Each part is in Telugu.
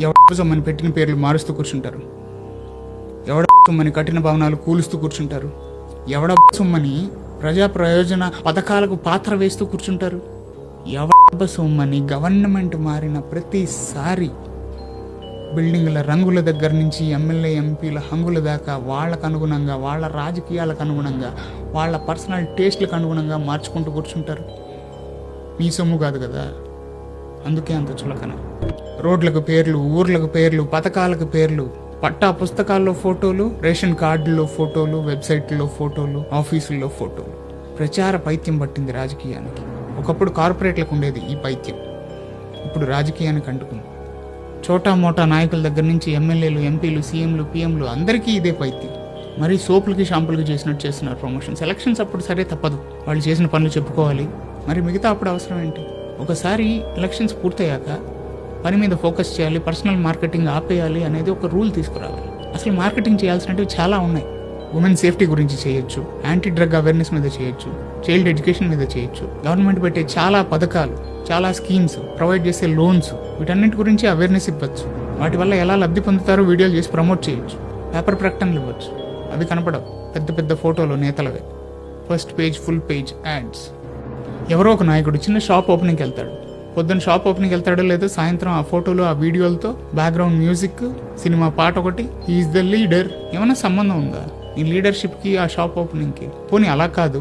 ఎవడ సొమ్మని పెట్టిన పేర్లు మారుస్తూ కూర్చుంటారు, ఎవడ సొమ్మని కఠిన భవనాలు కూలుస్తూ కూర్చుంటారు, ఎవడ సొమ్మని ప్రజా ప్రయోజన పథకాలకు పాత్ర వేస్తూ కూర్చుంటారు, ఎవడ సొమ్మని గవర్నమెంట్ మారిన ప్రతిసారి బిల్డింగ్ల రంగుల దగ్గర నుంచి ఎమ్మెల్యే ఎంపీల హంగుల దాకా వాళ్ళకు అనుగుణంగా, వాళ్ళ రాజకీయాలకు అనుగుణంగా, వాళ్ళ పర్సనల్ టేస్ట్లకు అనుగుణంగా మార్చుకుంటూ కూర్చుంటారు. మీ సొమ్ము కాదు కదా, అందుకే అంత చులకన. రోడ్లకు పేర్లు, ఊర్లకు పేర్లు, పథకాలకు పేర్లు, పట్టా పుస్తకాల్లో ఫోటోలు, రేషన్ కార్డుల్లో ఫోటోలు, వెబ్సైట్లో ఫోటోలు, ఆఫీసుల్లో ఫోటోలు. ప్రచార పైత్యం పట్టింది రాజకీయానికి. ఒకప్పుడు కార్పొరేట్లకు ఉండేది ఈ పైత్యం, ఇప్పుడు రాజకీయానికి అంటుకుంది. చోటా మోటా నాయకుల దగ్గర నుంచి ఎమ్మెల్యేలు, ఎంపీలు, సీఎంలు, పీఎంలు అందరికీ ఇదే పైత్యం. మరి సోపులకి షాంపులకి చేసినట్టు చేస్తున్నారు ప్రమోషన్స్. ఎలక్షన్స్ అప్పుడు సరే తప్పదు, వాళ్ళు చేసిన పనులు చెప్పుకోవాలి. మరి మిగతా అప్పుడు అవసరం ఏంటి? ఒకసారి ఎలక్షన్స్ పూర్తయ్యాక పని మీద ఫోకస్ చేయాలి, పర్సనల్ మార్కెటింగ్ ఆపేయాలి అనేది ఒక రూల్ తీసుకురావాలి. అసలు మార్కెటింగ్ చేయాల్సినవి చాలా ఉన్నాయి. ఉమెన్ సేఫ్టీ గురించి చేయొచ్చు, యాంటీ డ్రగ్ అవేర్నెస్ మీద చేయొచ్చు, చైల్డ్ ఎడ్యుకేషన్ మీద చేయొచ్చు. గవర్నమెంట్ పెట్టే చాలా పథకాలు, చాలా స్కీమ్స్, ప్రొవైడ్ చేసే లోన్స్, వీటన్నిటి గురించి అవేర్నెస్ ఇవ్వచ్చు. వాటి వల్ల ఎలా లబ్ధి పొందుతారో వీడియోలు చేసి ప్రమోట్ చేయొచ్చు. పేపర్ ప్రకటనలు ఇవ్వచ్చు. అవి కనపడవు, పెద్ద పెద్ద ఫోటోలు నేతలవే. First page, full page ads. ఎవరో ఒక నాయకుడు చిన్న షాప్ ఓపెనింగ్కి వెళ్తాడు. పొద్దున్న షాప్ ఓపెనింగ్కి వెళ్తాడో లేదో సాయంత్రం ఆ ఫోటోలు, ఆ వీడియోలతో బ్యాక్గ్రౌండ్ మ్యూజిక్, సినిమా పాట ఒకటి, ఈజ్ ద లీడర్. ఏమైనా సంబంధం ఉందా నీ లీడర్షిప్కి ఆ షాప్ ఓపెనింగ్కి? పోనీ అలా కాదు,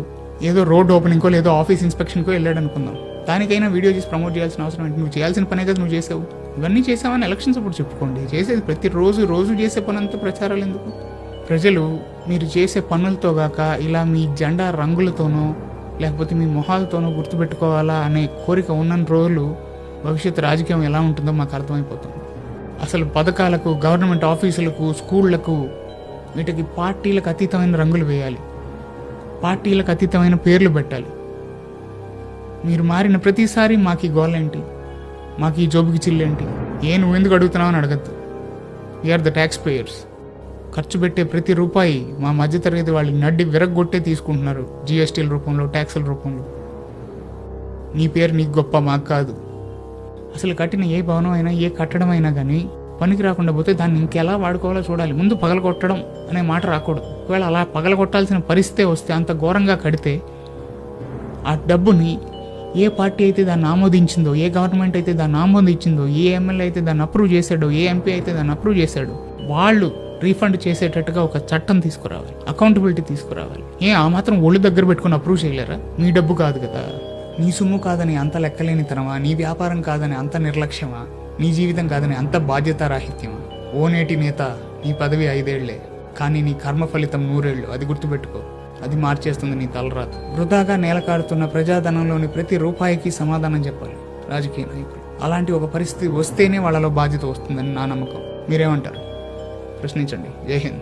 ఏదో రోడ్ ఓపెనింగ్కో లేదో ఆఫీస్ ఇన్స్పెక్షన్కో వెళ్ళాడు అనుకుందాం. దానికైనా వీడియో చేసి ప్రమోట్ చేయాల్సిన అవసరం ఏంటి? నువ్వు చేయాల్సిన పనే కదా నువ్వు చేసావు. ఇవన్నీ చేసావని ఎలక్షన్స్ అప్పుడు చెప్పుకోండి. చేసేది రోజు చేసే పనంతా ప్రచారాలు ఎందుకు? ప్రజలు మీరు చేసే పనులతో గాక ఇలా మీ జెండా రంగులతోనో లేకపోతే మీ మొహాలతోనో గుర్తుపెట్టుకోవాలా అనే కోరిక ఉన్న రోజులు భవిష్యత్తు రాజకీయం ఎలా ఉంటుందో మాకు అర్థమైపోతుంది. అసలు పథకాలకు, గవర్నమెంట్ ఆఫీసులకు, స్కూళ్లకు, వీటికి పార్టీలకు అతీతమైన రంగులు వేయాలి, పార్టీలకు అతీతమైన పేర్లు పెట్టాలి. మీరు మారిన ప్రతిసారి మాకు ఈ గోల్ ఏంటి, మాకు ఈ జోబుకి చిల్లేంటి, నువ్వు ఎందుకు అడుగుతున్నావు అని అడగద్దు. We are the tax payers. ఖర్చు పెట్టే ప్రతి రూపాయి మా మధ్యతరగతి వాళ్ళకి నడ్డి విరగొట్టే తీసుకుంటున్నారు, జిఎస్టీల రూపంలో, ట్యాక్సుల రూపంలో. నీ పేరు నీకు గొప్ప, మాకు కాదు. అసలు కట్టిన ఏ భవనం అయినా, ఏ కట్టడం అయినా కానీ పనికి రాకుండా పోతే దాన్ని ఇంకెలా వాడుకోవాలో చూడాలి. ముందు పగలగొట్టడం అనే మాట రాకూడదు. ఒకవేళ అలా పగలగొట్టాల్సిన పరిస్థితే వస్తే, అంత ఘోరంగా కడితే ఆ డబ్బుని ఏ పార్టీ అయితే దాన్ని ఆమోదించిందో, ఏ గవర్నమెంట్ అయితే దాన్ని ఆమోదించిందో, ఏ ఎమ్మెల్యే అయితే దాన్ని అప్రూవ్ చేశాడో, ఏ ఎంపీ అయితే దాన్ని అప్రూవ్ చేశాడో, వాళ్ళు రీఫండ్ చేసేటట్టుగా ఒక చట్టం తీసుకురావాలి, అకౌంటబిలిటీ తీసుకురావాలి. ఆ మాత్రం ఒళ్ళు దగ్గర పెట్టుకుని అప్రూవ్ చేయలేరా? మీ డబ్బు కాదు కదా, నీ సొమ్ము కాదని అంత లెక్కలేనితనమా? నీ వ్యాపారం కాదని అంత నిర్లక్ష్యమా? నీ జీవితం కాదని అంత బాధ్యతారాహిత్యమా? ఓ నేటి నేత, నీ పదవి 5 ఏళ్లే, కానీ నీ కర్మ ఫలితం 100 ఏళ్ళు. అది గుర్తుపెట్టుకో. అది మార్చేస్తుంది నీ తలరాత. వృధాగా నేలకాడుతున్న ప్రజాధనంలోని ప్రతి రూపాయికి సమాధానం చెప్పాలి రాజకీయ నాయకులు. అలాంటి ఒక పరిస్థితి వస్తేనే వాళ్ళలో బాధ్యత వస్తుందని నా నమ్మకం. మీరేమంటారు? ప్రశ్నించండి. జై హింద్.